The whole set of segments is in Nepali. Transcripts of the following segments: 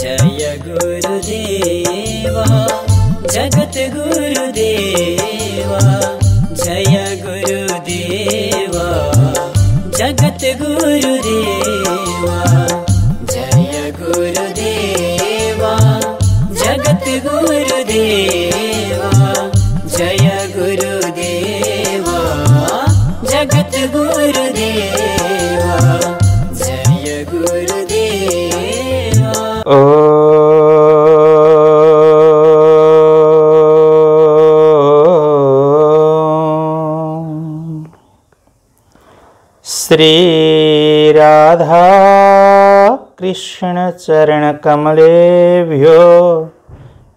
जय गुरुदेवा जगत गुरुदेवा, जय गुरुदेवा जगत गुरुदेवा, जय गुरुदेवा जगत गुरुदेवा, जय गुरुदेवा जगत गुरुदेवा, जय गुरुदेवा। श्री राधा कृष्ण चरण कमलेभ्यो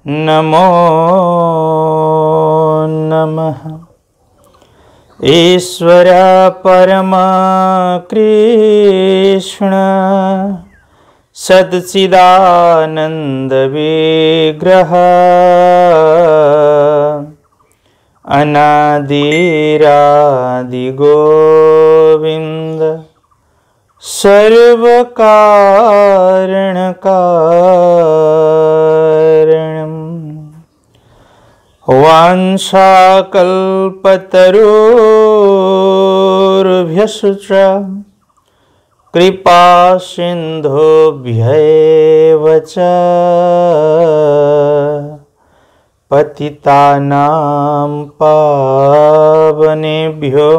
नमो नमः। ईश्वर परमा कृष्ण सच्चिदानंद विग्रह, अनादिरादि गोविंद सर्व कारण कारणम, वांछाकल्पतरुभ्यश्च कृपा सिन्धुभ्यैव च पतितानां पावनेभ्यो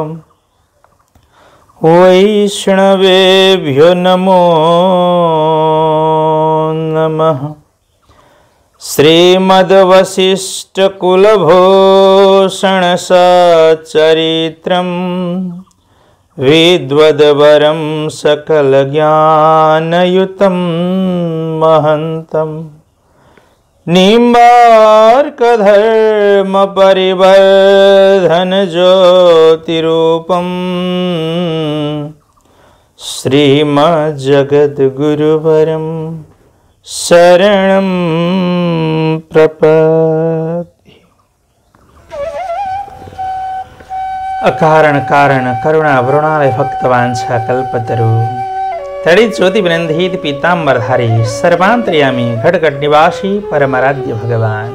वैष्णवेभ्यो नमो नमः। श्रीमद्वसिष्ठकुलभूषण सच्चरित्रम् विद्वद्वरं सकलज्ञानयुतं महन्तं, निम्बार्कधर्मपरिवर्धनज्योतिरूपं श्रीमज्जगद्गुरुवरं शरणं प्रपद्ये। अकारण कारण करुणा वरुणालय भक्तवांछा कल्पतरु, तड़ित ज्योति विनंदित पीतांबरधारी सर्वांतर्यामी घटघट निवासी परमाराध्य भगवान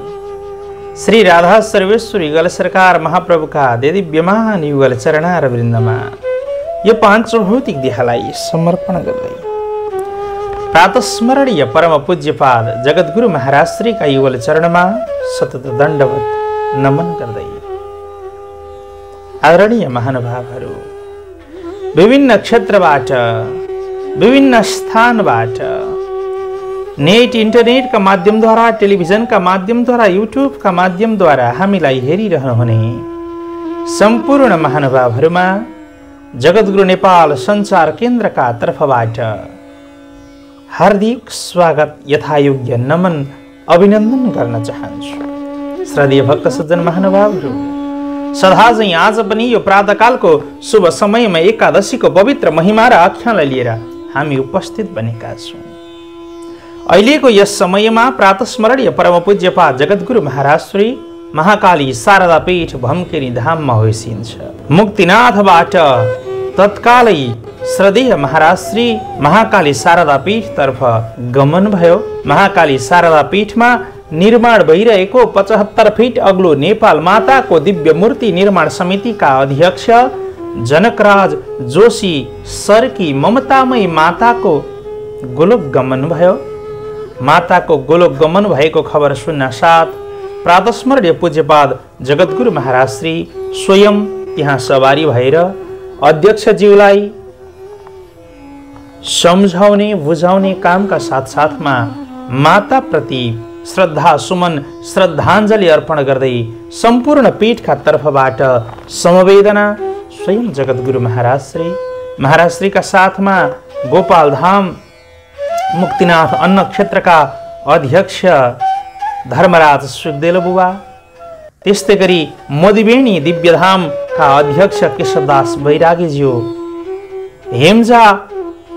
श्री राधा सर्वेश्वर युगल सरकार महाप्रभु का दिव्यमान युगल चरणार वृंदमा यो पांच भौतिक देहलाई समर्पण गर्दै प्रातस्मरणीय परम पूज्यपाद जगद्गुरु महाराज श्री का युगल चरणमा सतत दण्डवत नमन गर्दै आदरणीय महानुभावहरू, विभिन्न क्षेत्रबाट विभिन्न स्थानबाट नेट इन्टरनेट का माध्यमद्वारा, टेलिभिजन का माध्यमद्वारा, युट्युब का माध्यमद्वारा हामीलाई हेरिरहनुहुने सम्पूर्ण महानुभावहरूमा जगद्गुरु नेपाल सञ्चार केन्द्रका तर्फबाट हार्दिक स्वागत यथायोग्य नमन अभिनन्दन गर्न चाहन्छु। श्रद्धेय भक्त सज्जन महानुभावहरू, सदा चाहिँ आज पनि यो प्रातःकालको शुभ समयमा एकादशीको पवित्र महिमा र आख्यानलाई लिएर हामी उपस्थित बनेका छौँ। अहिलेको यस समयमा प्रातस्मरणीय परम पूज्यपाद जगद्गुरु महाराज श्री महाकाली शारदा पीठ भम्केनी धाममा होइसिन्छ। मुक्तिनाथबाट तत्कालै श्रद्धेय महाराज श्री महाकाली शारदा पीठतर्फ गमन भयो। महाकाली शारदा पीठमा निर्माण भइरहेको 75 फिट अग्लो नेपाल माताको दिव्य मूर्ति निर्माण समितिका अध्यक्ष जनकराज जोशी सरकी ममतामयी माताको गोलोक गमन भयो। माताको गोलोक गमन भएको खबर सुन्न साथ प्रातस्मरणीय पूज्यपाद जगद्गुरु महाराज श्री स्वयं त्यहाँ सवारी भएर अध्यक्षज्यूलाई सम्झाउने बुझाउने कामका साथसाथमा माता प्रति श्रद्धा सुमन श्रद्धाञ्जली अर्पण गर्दै सम्पूर्ण पीठका तर्फबाट समवेदना स्वयं जगद्गुरु महाराज श्रीका साथमा गोपाल धाम मुक्तिनाथ अन्न क्षेत्रका अध्यक्ष धर्मराज सुखदेल बुवा, त्यस्तै गरी मधुबेणी दिव्यधामका अध्यक्ष केशवदास बैरागीज्यू, हेम्जा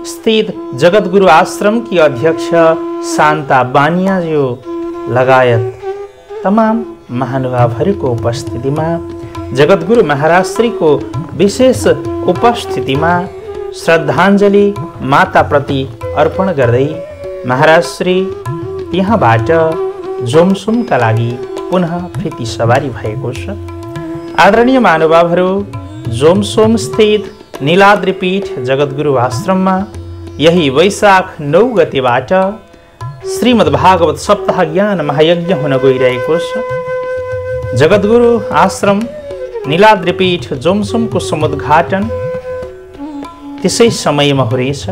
स्थित जगद्गुरु आश्रम की अध्यक्ष शान्ता बानियाज्यू लगायत तमाम महानुभावहरूको उपस्थितिमा जगद्गुरु महाराज श्रीको विशेष उपस्थितिमा श्रद्धाञ्जली माता प्रति अर्पण गर्दै महाराज श्री त्यहाँबाट जोमसोमका लागि पुनः फेरि सवारी भएको छ। आदरणीय महानुभावहरू, जोमसोम स्थित नीलाद्रिपीठ जगद्गुरु आश्रममा यही वैशाख 9 गतेबाट श्रीमद्भागवत सप्ताह ज्ञान महायज्ञ हुन गइरहेको छ। जगद्गुरु आश्रम नीलाद्रिपीठ जोमसोमको समुद्घाटन त्यसै समयमा हुनेछ।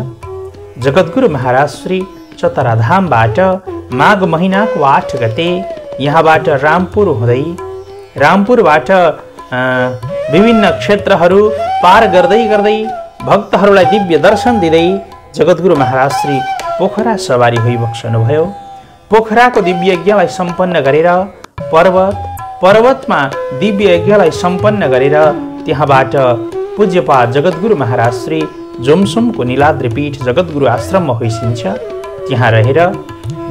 जगद्गुरु महाराज श्री चतराधामबाट माघ महिनाको 8 गते यहाँबाट रामपुर हुँदै रामपुरबाट विभिन्न क्षेत्रहरू पार गर्दै गर्दै भक्तहरूलाई दिव्य दर्शन दिँदै जगद्गुरु महाराज श्री पोखरा सवारी भइबक्सनुभयो। पोखराको दिव्य यज्ञलाई सम्पन्न गरेर पर्वतमा दिव्य यज्ञलाई सम्पन्न गरेर त्यहाँबाट पूज्यपाद जगद्गुरु महाराज श्री जोमसोमको नीलाद्रिपीठ जगद्गुरु आश्रममा होइसिन्छ। त्यहाँ रहेर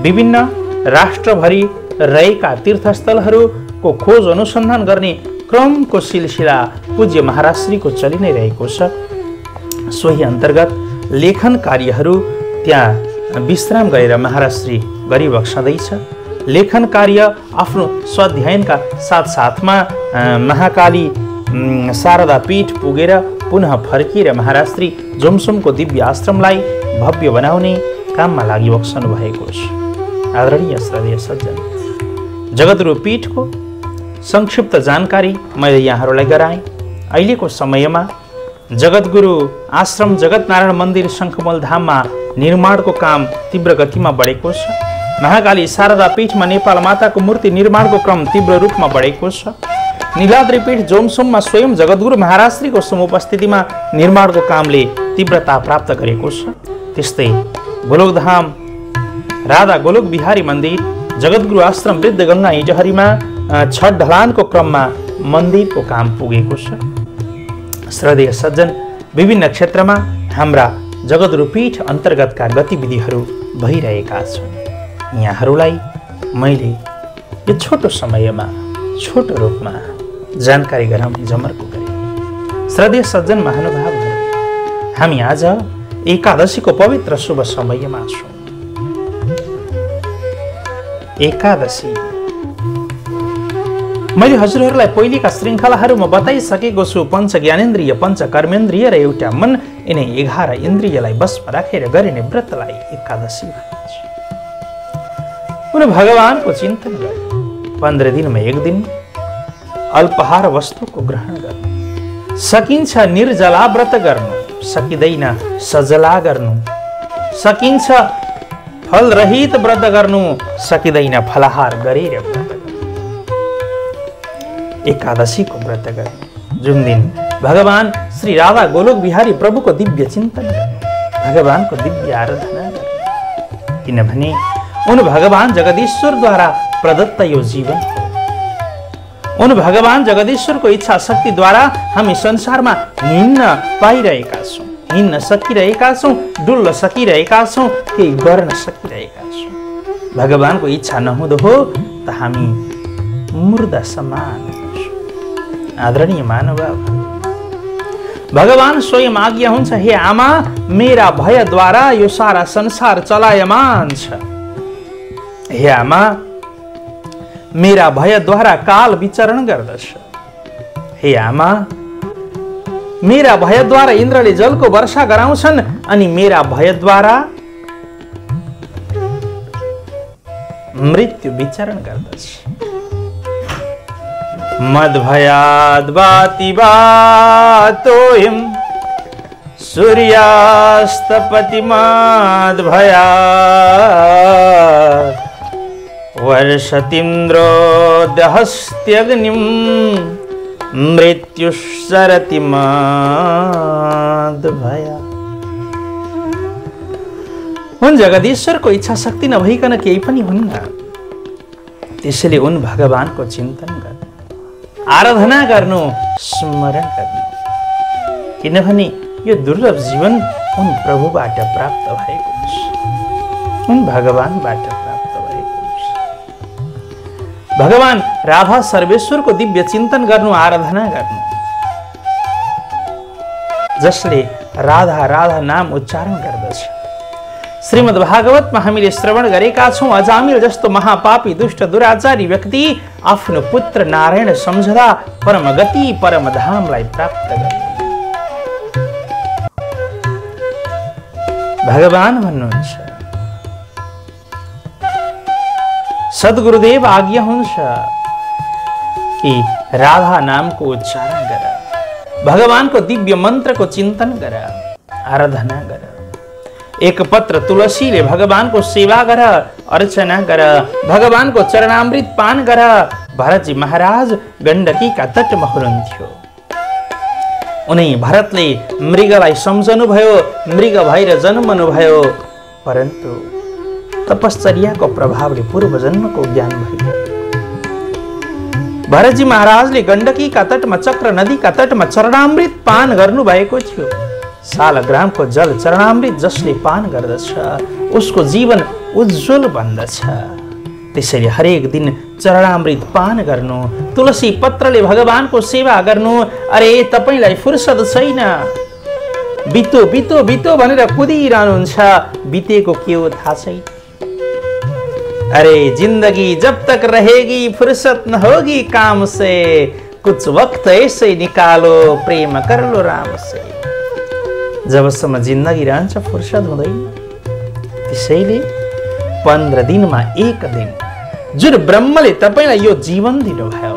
विभिन्न राष्ट्रभरि रहेका तीर्थस्थलहरूको खोज अनुसन्धान गर्ने क्रमको सिलसिला पूज्य महाराज श्रीको चलि नै रहेको छ। सोही अन्तर्गत लेखन कार्यहरू त्यहाँ विश्राम गरेर महाराज श्री गरिबक्सदैछ। लेखन कार्य आफ्नो स्वाध्यायनका साथसाथमा महाकाली शारदा पीठ पुगेर पुनः फर्किएर महाराज श्री जोमसोमको दिव्य आश्रमलाई भव्य बनाउने काममा लागिबक्सनु भएको छ। आदरणीय श्रद्धेय सज्जन, जगद्गुरु पीठको संक्षिप्त जानकारी मैले यहाँहरूलाई गराएँ। अहिलेको समयमा जगद्गुरु आश्रम जगतनारायण मन्दिर शङ्खमूल धाममा निर्माणको काम तीव्र गतिमा बढेको छ। महाकाली शारदा पीठमा नेपाल माताको मूर्ति निर्माणको क्रम तीव्र रूपमा बढेको छ। नीलाद्रिपीठ जोमसोममा स्वयं जगद्गुरु महाराज श्रीको समुपस्थितिमा निर्माणको कामले तीव्रता प्राप्त गरेको छ। त्यस्तै गोलोकधाम राधा गोलोक बिहारी मन्दिर जगद्गुरु आश्रम वृद्ध गङ्गा इटहरीमा छठ ढलानको क्रममा मन्दिरको काम पुगेको छ। श्रद्धेय सज्जन, विभिन्न क्षेत्रमा हाम्रा जगद्गुरु पीठ अन्तर्गतका गतिविधिहरू भइरहेका छन्। यहाँहरूलाई मैले यो छोटो समयमा छोटो रूपमा जानकारी गराउने जमर्को गरेँ। श्रद्धेय सज्जन महानुभावहरू, हामी आज एकादशीको पवित्र शुभ समयमा छौँ। एकादशी मैले हजुरहरूलाई पहिलेका श्रृङ्खलाहरूमा बताइसकेको छु। पञ्च ज्ञानेन्द्रिय, पञ्च कर्मेन्द्रिय र एउटा मन, यिनै 11 इन्द्रियलाई वशमा राखेर गरिने व्रतलाई एकादशी भनिन्छ। उनी भगवानको चिन्तन गर्नु, 15 दिनमा 1 दिन अल्पाहार वस्तुको ग्रहण गर्नु, सकिन्छ निर्जला व्रत गर्नु, सकिँदैन सजला गर्नु, सकिन्छ फलरहित व्रत गर्नु, सकिँदैन फलाहार गरेर व्रत गर्नु। एकादशीको व्रत गर्नु, जुन दिन भगवान श्री राधा गोलोक बिहारी प्रभुको दिव्य चिन्तन गर्नु, भगवानको दिव्य आराधना गर्नु, किनभने उन भगवान जगदीश्वरद्वारा प्रदत्त यो जीवन हो। उन भगवान जगदीश्वरको इच्छा शक्तिद्वारा हामी संसारमा हिँड्न पाइरहेका छौँ, हिँड्न सकिरहेका छौँ, डुल्न सकिरहेका छौँ, केही गर्न सकिरहेका छौँ। भगवानको इच्छा नहुँदो हो त हामी मुर्दा समान। आदरणीय मानव, भगवान स्वयं आज्ञा हुन्छ, हे आमा, मेरा भयद्वारा यो सारा संसार चलायमान छ। हे आमा, मेरा भयद्वारा काल विचरण गर्दछ। हे आमा, मेरा भयद्वारा इन्द्रले जलको वर्षा गराउँछन् अनि मेरा भयद्वारा मृत्यु विचरण गर्दछ। मद्भयाद् भाति भातोऽयं सूर्यास्तपतिमाद् भयात् वर्षतीन्द्रो दहस्त्यग्निं मृत्युश्चरति माद् भयात्। उन जगदीश्वरको इच्छा शक्ति नभइकन केही पनि हुन्न। त्यसैले उन भगवानको चिन्तन गर्नु, आराधना गर्नु, स्मरण गर्नु, किनभने यो दुर्लभ जीवन उन प्रभुबाट प्राप्त भएको छ, उन भगवानबाट प्राप्त भएको छ। भगवान राधा सर्वेश्वरको दिव्य चिन्तन गर्नु, आराधना गर्नु, जसले राधा राधा नाम उच्चारण गर्दछ, श्रीमद् भागवतमा हामीले श्रवण गरेका छौं, अजामिल जस्तो महापापी दुष्ट दुराचारी व्यक्ति आफ्नो पुत्र नारायण सम्झदा परम गति परम धामलाई प्राप्त गरे। भगवान भन्नुहुन्छ सद्गुरुदेव आज्ञा हुन्छ कि राधा नामको उच्चारण गर, भगवानको दिव्य मन्त्रको चिन्तन गर, आराधना गर। एक पत्र तुलसीले भगवानको सेवा गर, अर्चना गर, भगवानको चरणामृत पान गर। भरतजी महाराज गण्डकीका तटमा हुनुहुन्थ्यो। उनी भरतले मृगलाई सम्झनु भयो, मृग भएर जन्मनु भयो, परन्तु तपश्चर्याको प्रभावले पूर्व जन्मको ज्ञान भयो। भरतजी महाराजले गण्डकीका तटमा चक्र नदीका तटमा चरणामृत पान गर्नु भएको थियो। सालग्रामको जल चरणामृत जसले पान गर्दछ उसको जीवन उज्जवल बन्दछ। त्यसैले हरेक दिन चरणामृत पान गर्नु, तुलसी पत्रले भगवानको सेवा गर्नु। अरे तपाईलाई फुर्सद छैन, बितो बितो बितो भनेर कुदिरहनुहुन्छ, बितेको के हो थाहा छैन। अरे जिंदगी जब तक रहेगी फुर्सत न होगी काम से, कुछ वक्त ऐसे निकालो प्रेम कर लो राम से। जबसम्म जिन्दगी रहन्छ फुर्सद हुँदैन। त्यसैले 15 दिनमा एक दिन जुन ब्रह्मले तपाईलाई यो जीवन दिनुभयो,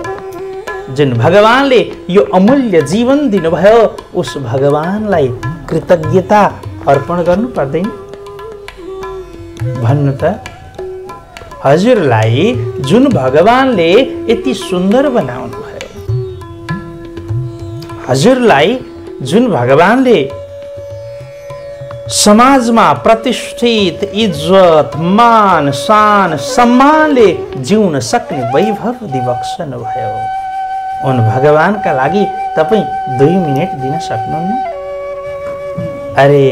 जुन भगवानले यो अमूल्य जीवन दिनुभयो, उस भगवानलाई कृतज्ञता अर्पण गर्नु पर्दैन? भन्नु त। हजुरलाई जुन भगवानले यति सुन्दर बनाउनु भयो, हजुरलाई जुन भगवानले समाजमा प्रतिष्ठित इज्जत मान शान सम्मानले जिउन सक्ने वैभव दिबक्सनु भयो, उन भगवानका लागि तपाई 2 मिनेट दिन सक्नुहुन्न? अरे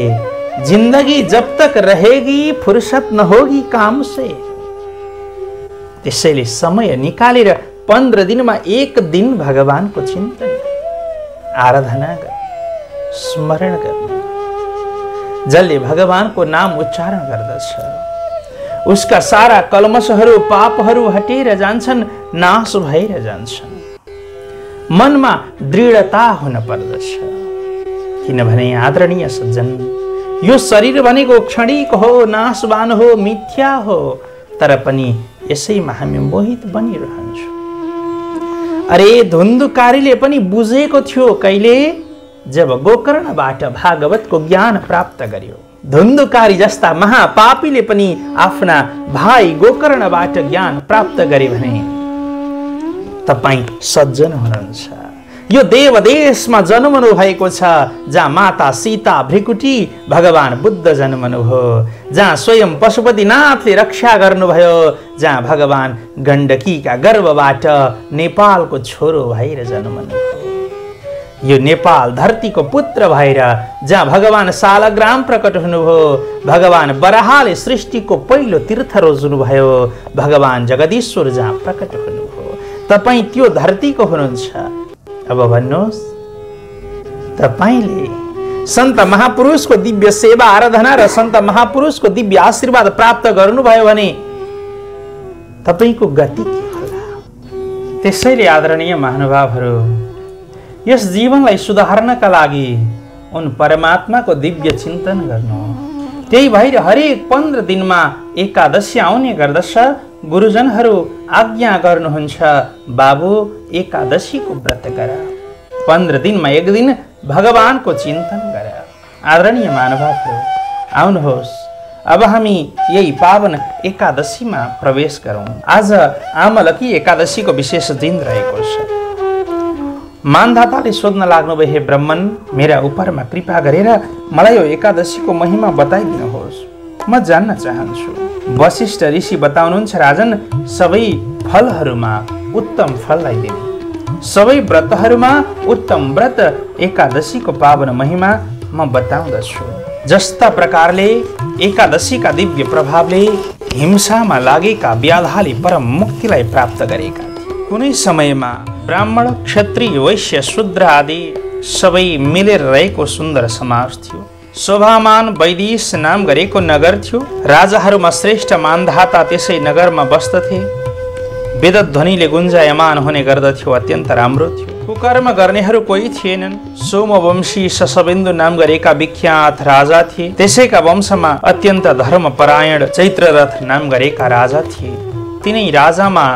जिंदगी जब तक रहेगी फुर्सत न होगी काम से। त्यसैले समय निकालेर 15 दिनमा एक दिन भगवानको चिन्तन, आराधना गर, स्मरण गर। जसले भगवानको नाम उच्चारण गर्दछ उसका सारा कल्मशहरू पापहरू हटेर जान्छन्, नाश भएर जान्छन्। मनमा दृढता हुन पर्दछ, किनभने आदरणीय सज्जन, यो शरीर भनेको क्षणिक हो, नाशवान हो, मिथ्या हो, तर पनि यसैमा हामी मोहित बनिरहन्छौँ। अरे धुन्धुकारीले पनि बुझेको थियो कहिले, जब गोकर्णबाट भागवतको ज्ञान प्राप्त गर्यो। धुन्धुकारी जस्ता महापापीले पनि आफ्ना भाइ गोकर्णबाट ज्ञान प्राप्त गरे भने तपाई सज्जन हुनुहुन्छ। यो देवदेशमा जन्मनु भएको छ, जहाँ माता सीता भृकुटी भगवान बुद्ध जन्मनु हो, जहाँ स्वयं पशुपतिनाथले रक्षा गर्नुभयो, जहाँ भगवान गण्डकीका गर्भबाट नेपालको छोरो भएर जन्मनु हो। यो नेपाल धरतीको पुत्र भएर जहाँ भगवान सालग्राम प्रकट हुनुभयो, भगवान बराहले सृष्टिको पहिलो तीर्थ रोज्नुभयो, भगवान जगदीश्वर जहाँ प्रकट हुनुभयो, तपाई त्यो धरतीको हुनुहुन्छ। अब भन्नुहोस्, तपाईले सन्त महापुरुषको दिव्य सेवा आराधना र सन्त महापुरुषको दिव्य आशीर्वाद प्राप्त गर्नुभयो भने तपाईको गति के होला? त्यसैले आदरणीय महानुभावहरू, यस जीवनलाई सुधार्नका लागि उन परमात्माको दिव्य चिन्तन गर्नु। त्यही भएर हरेक 15 दिनमा एकादशी आउने गर्दछ। गुरुजनहरू आज्ञा गर्नुहुन्छ, बाबु एकादशीको व्रत गर, 15 दिनमा एक दिन भगवानको चिन्तन गर। आदरणीय महानुभावहरू, आउनुहोस् अब हामी यही पावन एकादशीमा प्रवेश गरौँ। आज आमलकी एकादशीको विशेष दिन रहेको छ। मानधाताले सोध्न लाग्नुभयो, हे ब्राह्मण, मेरा उपरमा कृपा गरेर मलाई यो एकादशीको महिमा बताइदिनुहोस्, म जान्न चाहन्छु। वशिष्ठ ऋषि बताउनुहुन्छ, राजन, सबै फलहरूमा उत्तम फललाई दिने, सबै व्रतहरूमा उत्तम व्रत एकादशीको पावन महिमा म बताउँदछु। जस्ता प्रकारले एकादशीका दिव्य प्रभावले हिंसामा लागेका व्याधाले परम मुक्तिलाई प्राप्त गरेका थिए। कुनै समयमा ब्राह्मण, क्षत्रिय, वैश्य, शूद्र आदि सबै मिलेर रहेको सुन्दर समाज थियो। शोभामान वैदिश नाम गरेको नगर थियो। राजाहरूमा श्रेष्ठ मानधाता त्यसै नगरमा बस्दथे। वेदध्वनिले गुन्जायमान हुने गर्दथ्यो, अत्यन्त राम्रो थियो। कुकर्म गर्नेहरू कोही थिएनन्। सोमवंशी शशबिन्दु नाम गरेका विख्यात राजा थिए। त्यसैका वंशमा अत्यन्त धर्मपरायण चैत्ररथ नाम गरेका राजा थिए। तिनै राजामा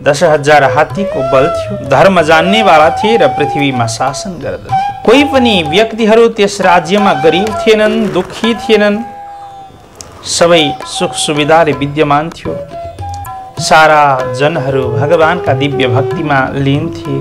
10,000 हात्तीको बल थियो। धर्म जान्नेवाला थिए र पृथ्वीमा शासन गर्दथे। कोही पनि व्यक्तिहरू त्यस राज्यमा गरिब थिएनन्, दुखी थिएनन्। सबै सुख सुविधाले विद्यमान थियो। सारा जनहरू भगवानका दिव्य भक्तिमा लीन थिए।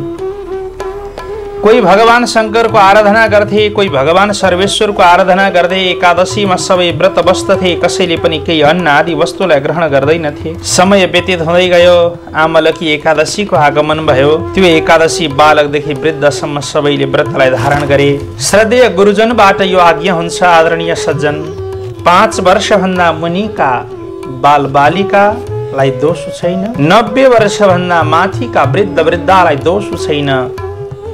कोही भगवान शङ्करको आराधना गर्थे, कोही भगवान सर्वेश्वरको आराधना गर्दै एकादशीमा सबै व्रत बस्दथे। कसैले पनि केही अन्न आदि वस्तुलाई ग्रहण गर्दैनथे। समय व्यतीत हुँदै गयो। आमलकी एकादशीको आगमन भयो। त्यो एकादशी बालकदेखि वृद्धसम्म सबैले व्रतलाई धारण गरे। श्रद्धेय गुरुजनबाट यो आज्ञा हुन्छ, आदरणीय सज्जन, 5 वर्षभन्दा मुनिका बालबालिकालाई दोष छैन, 90 वर्षभन्दा माथिका वृद्ध वृद्धालाई दोष छैन।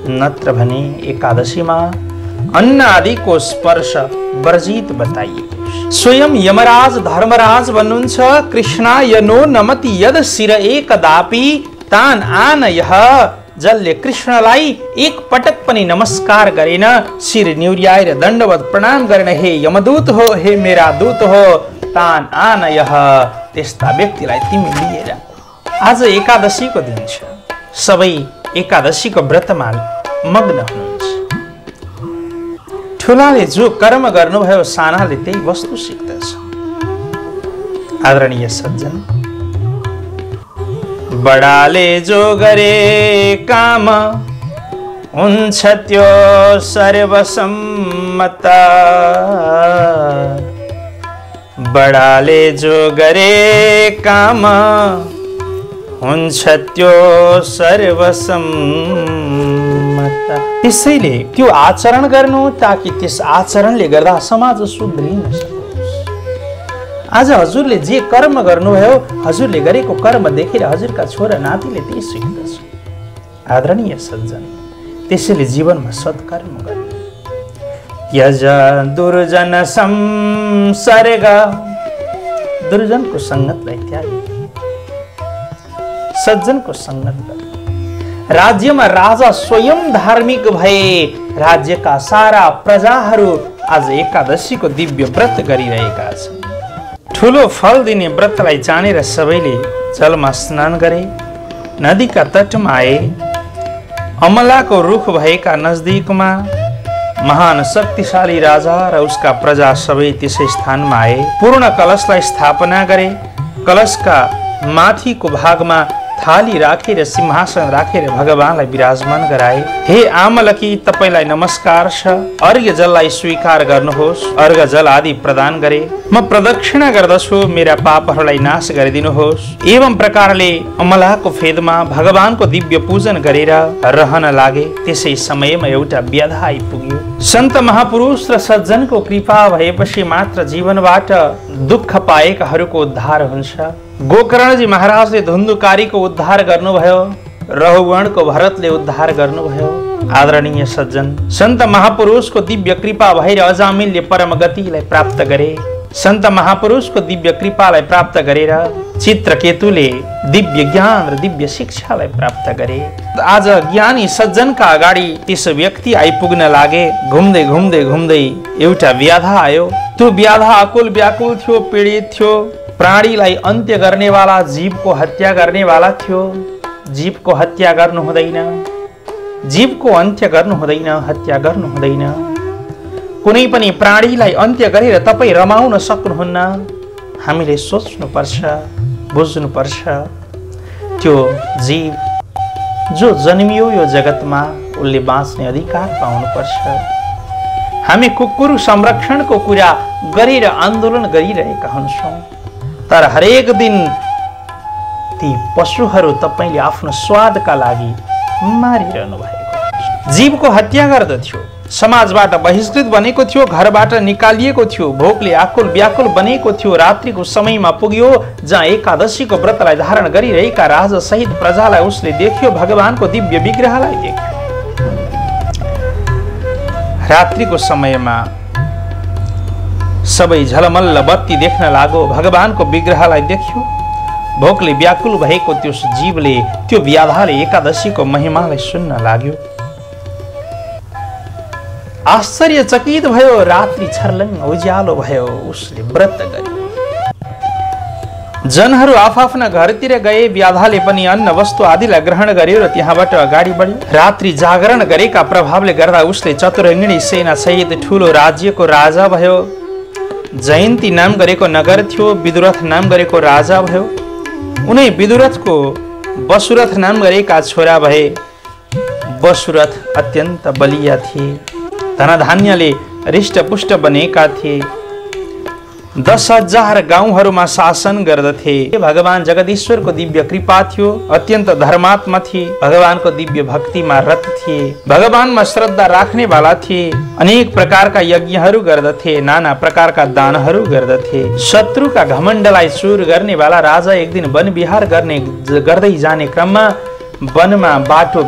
नत्र भने एकादशीमा अन्न आदिको स्पर्श वर्जित बताइएको। स्वयं यमराज धर्मराज भन्नुहुन्छ, कृष्णाय नो नमति यद शिर एकदापि तान आन यह। जसले कृष्णलाई एक पटक पनि नमस्कार गरेन, शिर न्युर्याएर दण्डवत प्रणाम गरेन, हे यमदूत हो, हे मेरा दूत हो, तान आन यह, त्यस्ता व्यक्तिलाई तिमी लिएर। आज एकादशीको दिन छ। सबै एकादशीको व्रतमा मग्न हुनुहुन्छ। ठुलाले जो कर्म गर्नुभयो, सानाले त्यही वस्तु सिक्दछ। आदरणीय सज्जन, बडाले जो गरे काम हुन्छ त्यो सर्वसम्मत। बडाले जो गरे काम हुन्छ त्यो सर्वसम्मत। त्यसैले त्यो आचरण गर्नु, ताकि त्यस आचरणले गर्दा समाज सुध्रिन सकोस्। आज हजुरले जे कर्म गर्नुभयो, हजुरले गरेको कर्म देखेर हजुरका छोरा नातिले त्यही सिक्दछ। आदरणीय सज्जन, त्यसैले जीवनमा सत्कर्म गर्नु। त्यज दुर्जन संसर्ग, दुर्जनको संगतलाई त्याग, सज्जनको संगत गर्नु। राज्यमा राजा स्वयं धार्मिक भए। राज्यका सारा प्रजाहरू आज एकादशीको दिव्य व्रत गरिरहेका छन्। ठुलो फल दिने व्रतलाई जानेर सबैले जलमा स्नान गरे, नदीका तटमा आए। अमलाको रुख भएका नजदिकमा महान शक्तिशाली राजा र उसका प्रजा सबै त्यसै स्थानमा आए। पूर्ण कलशलाई स्थापना गरे। कलशका माथिको भागमा थाली राखेर सिंहासन राखेर भगवानलाई विराजमान गराए। हे आमलकी, तपाईलाई नमस्कार छ। अर्घ्य जललाई स्वीकार गर्नुहोस्। अर्घ्य जल आदि प्रदान गरे। म प्रदक्षिणा गर्दछु, मेरा पापहरूलाई नाश गरिदिनुहोस्। एवं प्रकारले अमलाको फेदमा भगवानको दिव्य पूजन गरेर रहन लागे। त्यसै समयमा एउटा व्याधा आइपुग्यो। सन्त महापुरुष र सज्जनको कृपा भएपछि मात्र जीवनबाट दुःख पाएकाहरूको उद्धार हुन्छ। गोकर्णजी महाराजले धुन्धुकारीको उद्धार गर्नुभयो। रहुगणको भरतले उद्धार गर्नुभयो। आदरणीय सज्जन, सन्त महापुरुषको दिव्य कृपा भएर अजामिलले परम गतिलाई प्राप्त गरे। सन्त महापुरुषको दिव्य कृपालाई प्राप्त गरेर चित्रकेतुले दिव्य ज्ञान र दिव्य शिक्षालाई प्राप्त गरे। आज ज्ञानी सज्जनका अगाडि त्यस व्यक्ति आइपुग्न लागे। घुम्दै घुम्दै घुम्दै एउटा व्याधा आयो। त्यो व्याधा आकुल व्याकुल थियो, पीडित थियो। प्राणीलाई अन्त्य गर्नेवाला, जीवको हत्या गर्नेवाला थियो। जीवको हत्या गर्नु हुँदैन, जीवको अन्त्य गर्नु हुँदैन, हत्या गर्नु हुँदैन। कुनै पनि प्राणीलाई अन्त्य गरेर तपाईँ रमाउन सक्नुहुन्न। हामीले सोच्नुपर्छ, बुझ्नुपर्छ। त्यो जीव जो जन्मियो यो जगतमा, उसले बाँच्ने अधिकार पाउनुपर्छ। हामी कुकुर संरक्षणको कुरा गरेर आन्दोलन गरिरहेका हुन्छौँ, तर हरेक दिन ती पशुहरू तपाईले आफ्नो स्वादका लागि मारिरहनु भएको। जीवको हत्या गर्दथ्यो, समाजबाट बहिष्कृत बनेको थियो, घरबाट निकालिएको थियो, भोकले आकुल व्याकुल बनेको थियो। रात्रिको समयमा पुग्यो जहाँ एकादशीको व्रतलाई धारण गरिरहेका राजा सहित प्रजालाई उसले देख्यो, भगवानको दिव्य विग्रहलाई देख्यो। रात्रिको समयमा सबै झलमल्ल बत्ती देख्न लाग्यो। भगवानको विग्रहलाई देख्यो। भोकले व्याकुल भएको त्यो जीवले, त्यो व्याधाले एकादशीको महिमालाई सुन्न लाग्यो। आश्चर्यचकित भयो। रात्रि छर्लङ्ग उज्यालो भयो। उसले व्रत गर्यो। जनहरू आफ्ना घरतिर गए। व्याधाले पनि अन्न वस्तु आदिलाई ग्रहण गर्यो र त्यहाँबाट अगाडि बढ्यो। रात्रि जागरण गरेका प्रभावले गर्दा उसले चतुरङ्गिणी सेना सहित ठूलो राज्यको राजा भयो। जयन्ती नाम गरेको नगर थियो। विदुरथ नाम गरेको राजा भयो। उनै विदुरथको वसुरथ नाम गरेका छोरा भए। वसुरथ अत्यन्त बलिया थिए। धनधान्यले हृष्टपुष्ट बनेका थिए। 10,000 गाउँहरूमा शासन गर्दथे। भगवान जगदीश्वरको दिव्य कृपा थियो। अत्यन्त धर्मात्मा थिए। भगवानको दिव्य भक्तिमा रत थिए। भगवानमा श्रद्धा राख्ने वाला थिए। अनेक प्रकारका यज्ञहरू गर्दथे। नाना प्रकारका दानहरू गर्दथे। शत्रुका घमण्डलाई चूर गर्ने वाला राजा एक दिन वन विहार गर्दै जाने क्रममा वनमा बाटो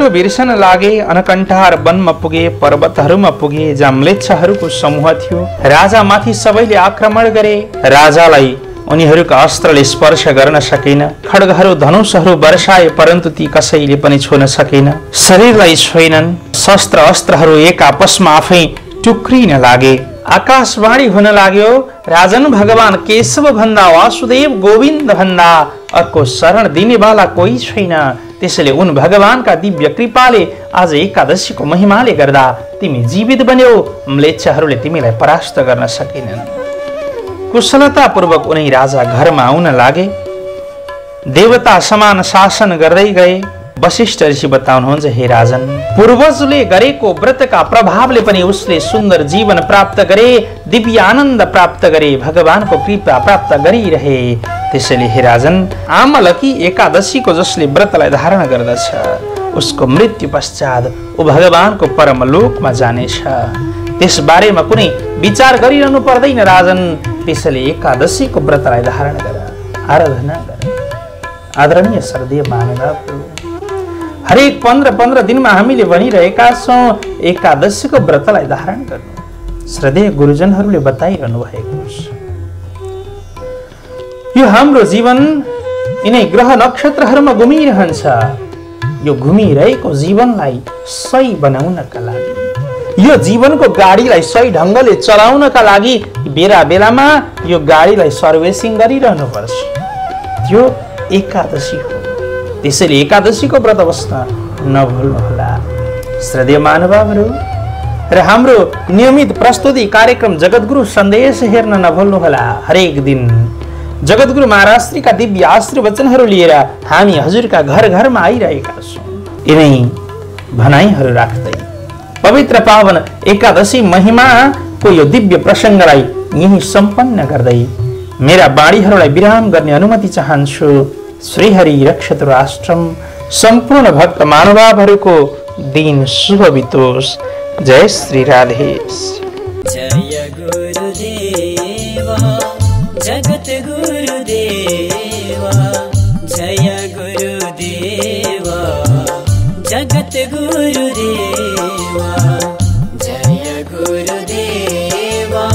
बिर्सन लागे। अनकण्ठार वनमा पुगे। पर्वतहरूमा पुगे जहाँ म्लेच्छहरूको समूह थियो। राजामाथि सबैले आक्रमण गरे। राजालाई उनीहरूका अस्त्रले स्पर्श गर्न सकेन। खड्गहरू धनुषहरू वर्षाए परन्तु ती कसैले पनि छुन सकेन। शरीरलाई छोएनन्। शस्त्र अस्त्रहरू एक आपसमा आफै टुक्रिन लागे। आकाशवाणी हुन लाग्यो, राजन भगवान केशव भन्दा वासुदेव गोविन्द भन्दा अर्को शरण दिनेवाला कोही छैन। त्यसैले उन भगवानका दिव्य कृपाले आज एकादशीको महिमाले गर्दा तिमी जीवित बन्यौ। म्लेच्छहरूले तिमीलाई परास्त गर्न सकेनन्। कुशलतापूर्वक उनी राजा घरमा आउन लागे। देवता समान शासन गर्दै गए। वशिष्ठ ऋषि बताउनुहुन्छ, हे राजन, पूर्वजले गरेको व्रतका प्रभावले पनि उसले सुन्दर जीवन प्राप्त गरे, दिव्य आनन्द प्राप्त गरे, भगवानको कृपा प्राप्त गरिरहे। त्यसैले हे राजन, आमलकी एकादशीको जसले व्रतलाई धारण गर्दछ उसको मृत्यु पश्चात ऊ भगवानको परमलोकमा जानेछ। त्यस बारेमा कुनै विचार गरिरहनु पर्दैन राजन। त्यसैले एकादशीको व्रतलाई धारण गर, आराधना गर। आदरणीय श्रद्धेय महानुभावहरू, हरेक 15 दिनमा हामीले भनिरहेका छौँ एकादशीको व्रतलाई धारण गर्नु। श्रद्धेय गुरुजनहरूले बताइरहनु भएको छ। यो हाम्रो जीवन यिनै ग्रह नक्षत्रहरूमा घुमिरहन्छ। यो घुमिरहेको जीवनलाई सही बनाउनका लागि, यो जीवनको गाडीलाई सही ढङ्गले चलाउनका लागि बेला बेलामा यो गाडीलाई सर्भिसिङ गरिरहनु पर्छ। त्यो एकादशी हो। त्यसैले एकादशीको व्रत बस्न नभुल्नुहोला। श्रद्धेय महानुभावहरू, र हाम्रो नियमित प्रस्तुति कार्यक्रम जगद्गुरु सन्देश हेर्न नभुल्नुहोला। हरेक दिन जगद्गुरु महाराज श्रीका दिव्य आशीर्वचनहरू लिएर हामी हजुरका घर घरमा आइरहेका छौँ। यिनै भनाइहरू राख्दै पवित्र पावन एकादशी महिमाको यो दिव्य प्रसङ्गलाई यही सम्पन्न गर्दै मेरा बाणीहरूलाई विराम गर्ने अनुमति चाहन्छु। श्रीहरि रक्षतु राष्ट्रम। सम्पूर्ण भक्त महानुभावहरूको दिन शुभ बितोस्। जय श्री राधेश। जय गुरुदेवा जगत गुरुदेवा, जय गुरुदेवा जगत गुरुदेवा, जय गुरुदेवा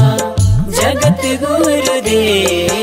जगत गुरुदेवा।